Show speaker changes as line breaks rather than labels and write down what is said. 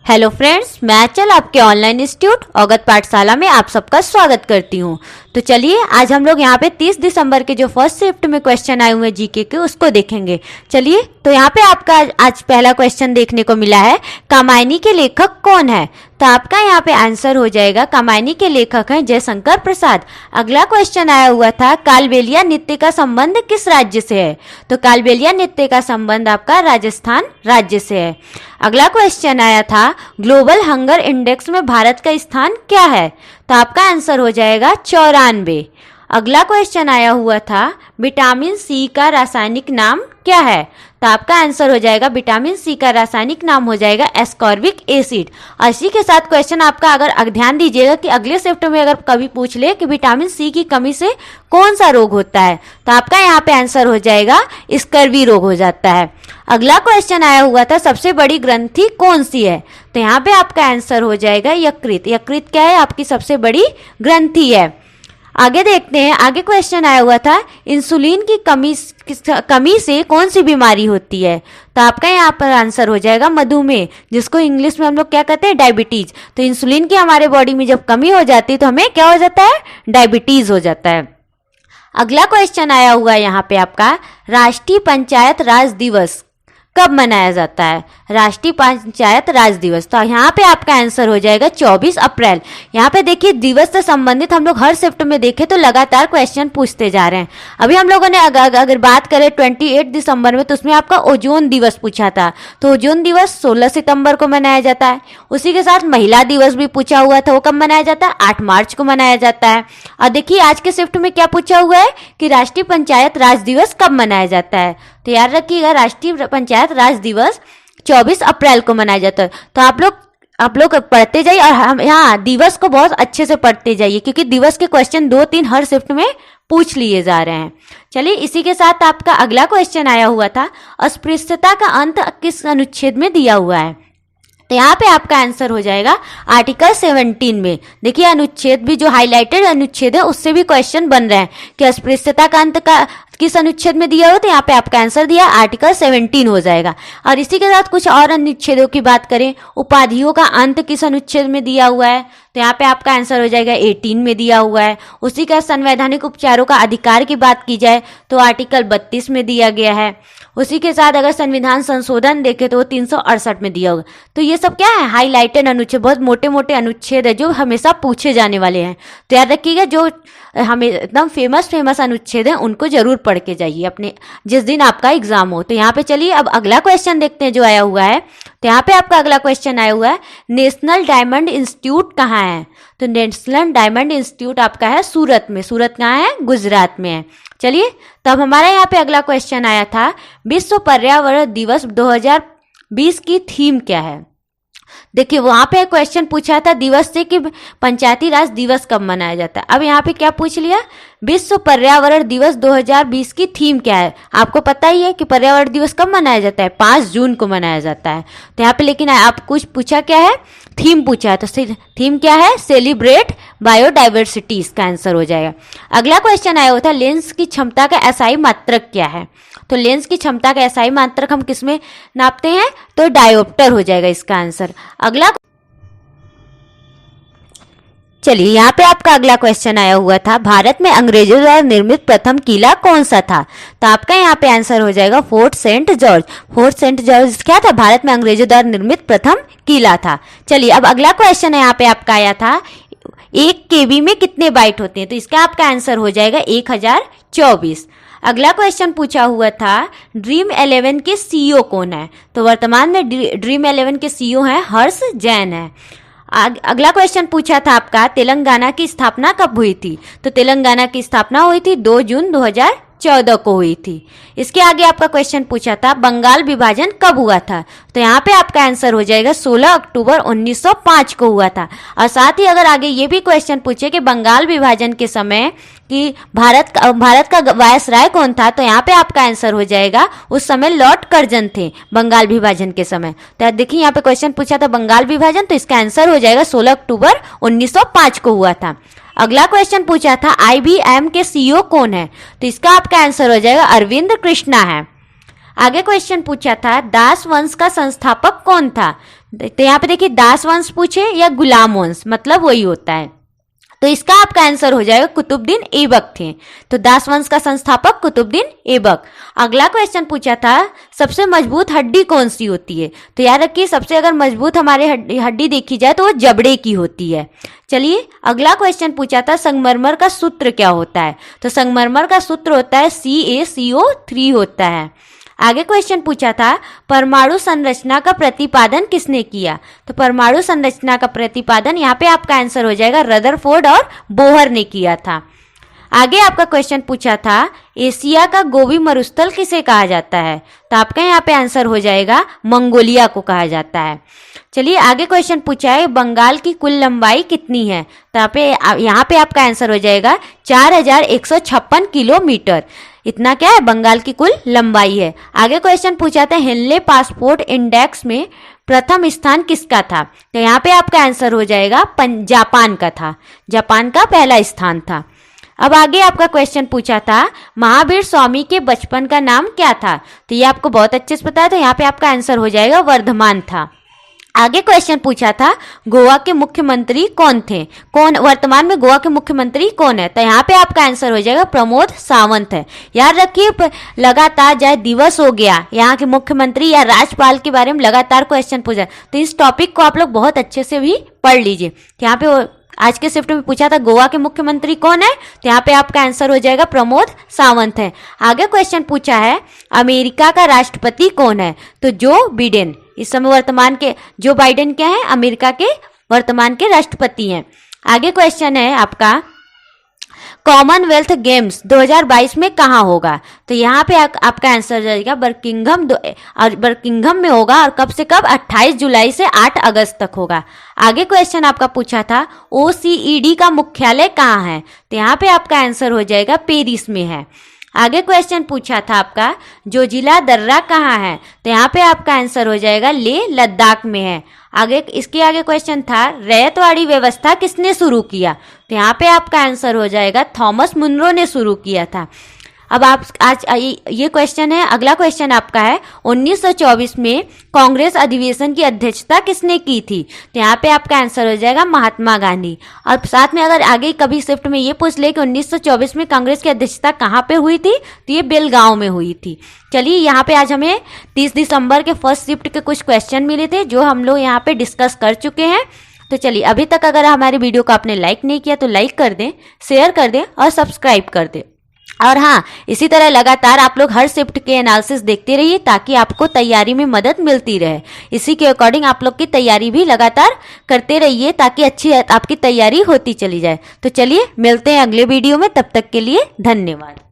Hello friends, मैं चल आपके ऑनलाइन इंस्टीट्यूट अवगत पाठशाला में आप सबका स्वागत करती हूँ। तो चलिए आज हम लोग यहाँ पे 30 दिसंबर के जो फर्स्ट शिफ्ट में क्वेश्चन आए हुए हैं जीके के उसको देखेंगे। चलिए तो यहाँ पे आपका आज पहला क्वेश्चन देखने को मिला है, कामायनी के लेखक कौन है। तो आपका यहाँ पे आंसर हो जाएगा कामायनी के लेखक हैं जयशंकर प्रसाद। अगला क्वेश्चन आया हुआ था, कालबेलिया नृत्य का संबंध किस राज्य से है। तो कालबेलिया नृत्य का संबंध आपका राजस्थान राज्य से है। अगला क्वेश्चन आया था, ग्लोबल हंगर इंडेक्स में भारत का स्थान क्या है। तो आपका आंसर हो जाएगा 94। अगला क्वेश्चन आया हुआ था, विटामिन सी का रासायनिक नाम क्या है। तो आपका आंसर हो जाएगा विटामिन सी का रासायनिक नाम हो जाएगा एस्कॉर्बिक एसिड। और इसी के साथ क्वेश्चन आपका अगर ध्यान दीजिएगा कि अगले शिफ्ट में अगर कभी पूछ ले कि विटामिन सी की कमी से कौन सा रोग होता है, तो आपका यहाँ पे आंसर हो जाएगा स्कर्वी रोग हो जाता है। अगला क्वेश्चन आया हुआ था, सबसे बड़ी ग्रंथि कौन सी है। तो यहाँ पे आपका आंसर हो जाएगा यकृत। यकृत क्या है, आपकी सबसे बड़ी ग्रंथि है। आगे देखते हैं, आगे क्वेश्चन आया हुआ था, इंसुलिन की कमी से कौन सी बीमारी होती है। तो आपका यहाँ पर आंसर हो जाएगा मधुमेह, जिसको इंग्लिश में हम लोग क्या कहते हैं, डायबिटीज। तो इंसुलिन की हमारे बॉडी में जब कमी हो जाती है तो हमें क्या हो जाता है, डायबिटीज हो जाता है। अगला क्वेश्चन आया हुआ है यहाँ पे आपका, राष्ट्रीय पंचायत राज दिवस कब मनाया जाता है। राष्ट्रीय पंचायत राज दिवस, तो यहाँ पे आपका आंसर हो जाएगा 24 अप्रैल। यहाँ पे देखिए दिवस से संबंधित हम लोग हर शिफ्ट में देखें तो लगातार क्वेश्चन पूछते जा रहे हैं। अभी हम लोगों ने अगर बात करें 28 दिसंबर में, तो उसमें आपका ओजोन दिवस पूछा था। तो ओजोन दिवस 16 सितंबर को मनाया जाता है। उसी के साथ महिला दिवस भी पूछा हुआ था, वो कब मनाया जाता है, 8 मार्च को मनाया जाता है। और देखिए आज के शिफ्ट में क्या पूछा हुआ है कि राष्ट्रीय पंचायत राज दिवस कब मनाया जाता है। तो याद रखिएगा, राष्ट्रीय पंचायत राज दिवस 24 अप्रैल को मनाया जाता है। तो आप लोग पढ़ते जाइए और हम यहाँ दिवस को बहुत अच्छे से पढ़ते जाइए, क्योंकि दिवस के क्वेश्चन 2-3 हर शिफ्ट में पूछ लिए जा रहे हैं। चलिए इसी के साथ आपका अगला क्वेश्चन आया हुआ था, अस्पृश्यता का अंत किस अनुच्छेद में दिया हुआ है। तो यहाँ पे आपका आंसर हो जाएगा आर्टिकल 17 में। देखिए अनुच्छेद भी जो हाईलाइटेड अनुच्छेद है उससे भी क्वेश्चन बन रहे हैं कि अस्पृश्यता का अंत का किस अनुच्छेद में दिया हो। तो यहाँ पे आपका आंसर दिया आर्टिकल 17 हो जाएगा। और इसी के साथ कुछ और अनुच्छेदों की बात करें, उपाधियों का अंत किस अनुच्छेद में दिया हुआ है। तो यहाँ पे आपका आंसर हो जाएगा 18 में दिया हुआ है। उसी का संवैधानिक उपचारों का अधिकार की बात की जाए तो आर्टिकल 32 में दिया गया है। उसी के साथ अगर संविधान संशोधन देखें तो वो 368 में दिया होगा। तो ये सब क्या है, हाईलाइटेड अनुच्छेद, बहुत मोटे मोटे अनुच्छेद है जो हमेशा पूछे जाने वाले हैं। तो याद रखिएगा, जो हमें एकदम फेमस अनुच्छेद है उनको जरूर पढ़ के जाइए अपने जिस दिन आपका एग्जाम हो। तो यहाँ पे चलिए अब अगला क्वेश्चन देखते हैं जो आया हुआ है। तो यहाँ पे आपका अगला क्वेश्चन आया हुआ है, नेशनल डायमंड इंस्टीट्यूट कहाँ है। तो नेशनल डायमंड इंस्टीट्यूट आपका है सूरत में। सूरत कहाँ है, गुजरात में है। चलिए तब हमारा यहाँ पे अगला क्वेश्चन आया था, विश्व पर्यावरण दिवस 2020 की थीम क्या है। देखिए वहां पे क्वेश्चन पूछा था दिवस से कि पंचायती राज दिवस कब मनाया जाता है। अब यहाँ पे क्या पूछ लिया, विश्व पर्यावरण दिवस 2020 की थीम क्या है। आपको पता ही है कि पर्यावरण दिवस कब मनाया जाता है, 5 जून को मनाया जाता है। तो यहाँ पे लेकिन आप कुछ पूछा क्या है, थीम पूछा है। तो थीम क्या है, सेलिब्रेट बायोडाइवर्सिटी, इसका आंसर हो जाएगा। अगला क्वेश्चन आया हुआ था, लेंस की क्षमता का एसआई मात्रक क्या है। तो लेंस की क्षमता का एसआई मात्रक हम किसमें नापते हैं, तो डायोप्टर हो जाएगा इसका आंसर। अगला चलिए यहाँ पे आपका अगला क्वेश्चन आया हुआ था, भारत में अंग्रेजों द्वारा निर्मित प्रथम किला कौन सा था। तो आपका यहाँ पे आंसर हो जाएगा Fort Saint George. Fort Saint George क्या था, भारत में अंग्रेजों द्वारा निर्मित प्रथम किला था। चलिए अब अगला क्वेश्चन है यहाँ पे आपका आया था, 1 KB में कितने बाइट होते हैं। तो इसका आपका आंसर हो जाएगा 1024। अगला क्वेश्चन पूछा हुआ था, ड्रीम 11 के CEO कौन है। तो वर्तमान में ड्रीम 11 के CEO हैं हर्ष जैन है। अगला क्वेश्चन पूछा था आपका, तेलंगाना की स्थापना कब हुई थी। तो तेलंगाना की स्थापना हुई थी 2 जून 2014 को हुई थी। इसके आगे आपका क्वेश्चन पूछा था, बंगाल विभाजन कब हुआ था। तो यहाँ पे आपका आंसर हो जाएगा 16 अक्टूबर 1905 को हुआ था। और साथ ही अगर आगे ये भी क्वेश्चन पूछे कि बंगाल विभाजन के समय कि भारत का वायसराय कौन था, तो यहाँ पे आपका आंसर हो जाएगा उस समय लॉर्ड कर्जन थे बंगाल विभाजन के समय। तो देखिए यहाँ पे क्वेश्चन पूछा था बंगाल विभाजन, तो इसका आंसर हो जाएगा 16 अक्टूबर 1905 को हुआ था। अगला क्वेश्चन पूछा था, IBM के CEO कौन है। तो इसका आपका आंसर हो जाएगा अरविंद कृष्णा है। आगे क्वेश्चन पूछा था दास वंश का संस्थापक कौन था। तो यहाँ पे देखिए दास वंश पूछे या गुलाम वंश, मतलब वही होता है। तो इसका आपका आंसर हो जाएगा कुतुबुद्दीन ऐबक थे। तो दास वंश का संस्थापक कुतुबुद्दीन ऐबक। अगला क्वेश्चन पूछा था सबसे मजबूत हड्डी कौन सी होती है। तो याद रखिए सबसे अगर मजबूत हमारे हड्डी देखी जाए तो वो जबड़े की होती है। चलिए अगला क्वेश्चन पूछा था संगमरमर का सूत्र क्या होता है। तो संगमरमर का सूत्र होता है CaCO3 होता है। आगे क्वेश्चन पूछा था परमाणु संरचना का प्रतिपादन किसने किया। तो परमाणु संरचना का प्रतिपादन यहाँ पे आपका आंसर हो जाएगा रदरफोर्ड और बोहर ने किया था। आगे आपका क्वेश्चन पूछा था एशिया का गोबी मरुस्थल किसे कहा जाता है। तो आपका यहाँ पे आंसर हो जाएगा मंगोलिया को कहा जाता है। चलिए आगे क्वेश्चन पूछा है बंगाल की कुल लंबाई कितनी है। तो यहाँ पे आपका आंसर हो जाएगा 4156 किलोमीटर। इतना क्या है बंगाल की कुल लंबाई है। आगे क्वेश्चन पूछा था हेनले पासपोर्ट इंडेक्स में प्रथम स्थान किसका था। तो यहाँ पे आपका आंसर हो जाएगा जापान का था, जापान का पहला स्थान था। अब आगे आपका क्वेश्चन पूछा था महावीर स्वामी के बचपन का नाम क्या था। तो ये आपको बहुत अच्छे से पता है, तो यहाँ पे आपका आंसर हो जाएगा वर्धमान था। आगे क्वेश्चन पूछा था गोवा के मुख्यमंत्री कौन थे, कौन वर्तमान में गोवा के मुख्यमंत्री कौन है। तो यहाँ पे आपका आंसर हो जाएगा प्रमोद सावंत है। याद रखिए लगातार चाहे दिवस हो गया यहाँ के मुख्यमंत्री या राज्यपाल के बारे में लगातार क्वेश्चन पूछा, तो इस टॉपिक को आप लोग बहुत अच्छे से भी पढ़ लीजिए। यहाँ पे आज के शिफ्ट में पूछा था गोवा के मुख्यमंत्री कौन है। तो यहाँ पे आपका आंसर हो जाएगा प्रमोद सावंत है। आगे क्वेश्चन पूछा है अमेरिका का राष्ट्रपति कौन है। तो जो बिडेन इस समय वर्तमान के जो बाइडेन क्या है अमेरिका के वर्तमान के राष्ट्रपति हैं। आगे क्वेश्चन है आपका कॉमनवेल्थ गेम्स 2022 में कहाँ होगा। तो यहाँ पे आपका आंसर जाएगा बर्किंघम में होगा और कब से कब 28 जुलाई से 8 अगस्त तक होगा। आगे क्वेश्चन आपका पूछा था OECD का मुख्यालय कहाँ है। तो यहाँ पे आपका आंसर हो जाएगा पेरिस में है। आगे क्वेश्चन पूछा था आपका जोजिला दर्रा कहाँ है। तो यहाँ पे आपका आंसर हो जाएगा लेह लद्दाख में है। आगे इसके आगे क्वेश्चन था रैयतवाड़ी व्यवस्था किसने शुरू किया। तो यहाँ पे आपका आंसर हो जाएगा थॉमस मुनरो ने शुरू किया था। अब आप आज ये क्वेश्चन है, अगला क्वेश्चन आपका है 1924 में कांग्रेस अधिवेशन की अध्यक्षता किसने की थी। तो यहाँ पे आपका आंसर हो जाएगा महात्मा गांधी। और साथ में अगर आगे कभी शिफ्ट में ये पूछ ले कि 1924 में कांग्रेस की अध्यक्षता कहाँ पे हुई थी, तो ये बेलगांव में हुई थी। चलिए यहाँ पे आज हमें 30 दिसंबर के फर्स्ट शिफ्ट के कुछ क्वेश्चन मिले थे जो हम लोग यहाँ पे डिस्कस कर चुके हैं। तो चलिए अभी तक अगर हमारी वीडियो को आपने लाइक नहीं किया तो लाइक कर दें, शेयर कर दें और सब्सक्राइब कर दें। और हाँ, इसी तरह लगातार आप लोग हर शिफ्ट के एनालिसिस देखते रहिए ताकि आपको तैयारी में मदद मिलती रहे। इसी के अकॉर्डिंग आप लोग की तैयारी भी लगातार करते रहिए ताकि अच्छी आपकी तैयारी होती चली जाए। तो चलिए मिलते हैं अगले वीडियो में, तब तक के लिए धन्यवाद।